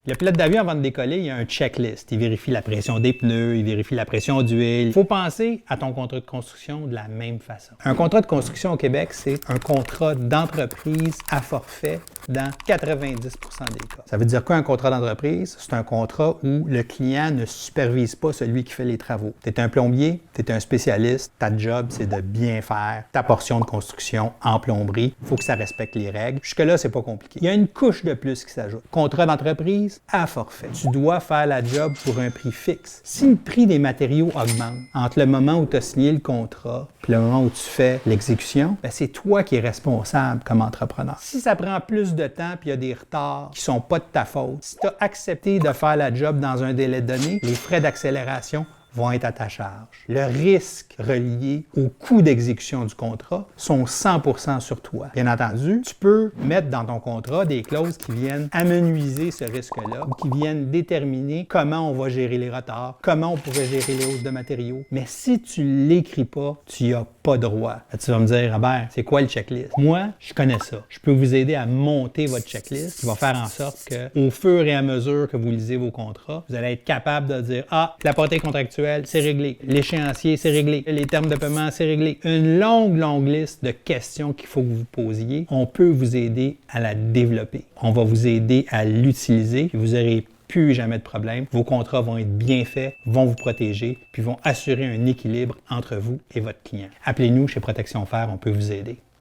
Le pilote d'avion, avant de décoller, il y a un checklist. Il vérifie la pression des pneus, il vérifie la pression d'huile. Il faut penser à ton contrat de construction de la même façon. Un contrat de construction au Québec, c'est un contrat d'entreprise à forfait dans 90% des cas. Ça veut dire quoi un contrat d'entreprise? C'est un contrat où le client ne supervise pas celui qui fait les travaux. Tu es un plombier, tu es un spécialiste, ta job, c'est de bien faire ta portion de construction en plomberie. Il faut que ça respecte les règles. Jusque-là, c'est pas compliqué. Il y a une couche de plus qui s'ajoute. Contrat d'entreprise à forfait. Tu dois faire la job pour un prix fixe. Si le prix des matériaux augmente entre le moment où tu as signé le contrat et le moment où tu fais l'exécution, ben c'est toi qui es responsable comme entrepreneur. Si ça prend plus de temps et il y a des retards qui sont pas de ta faute, si tu as accepté de faire la job dans un délai donné, les frais d'accélération vont être à ta charge. Le risque relié au coût d'exécution du contrat sont 100% sur toi. Bien entendu, tu peux mettre dans ton contrat des clauses qui viennent amenuiser ce risque-là ou qui viennent déterminer comment on va gérer les retards, comment on pourrait gérer les hausses de matériaux. Mais si tu ne l'écris pas, tu n'y as pas droit. Là, tu vas me dire, Robert, c'est quoi le checklist? Moi, je connais ça. Je peux vous aider à monter votre checklist qui va faire en sorte qu'au fur et à mesure que vous lisez vos contrats, vous allez être capable de dire, ah, la portée contractuelle, c'est réglé. L'échéancier, c'est réglé. Les termes de paiement, c'est réglé. Une longue liste de questions qu'il faut que vous posiez. On peut vous aider à la développer. On va vous aider à l'utiliser et vous n'aurez plus jamais de problème. Vos contrats vont être bien faits, vont vous protéger, puis vont assurer un équilibre entre vous et votre client. Appelez-nous chez Protection Fer, on peut vous aider.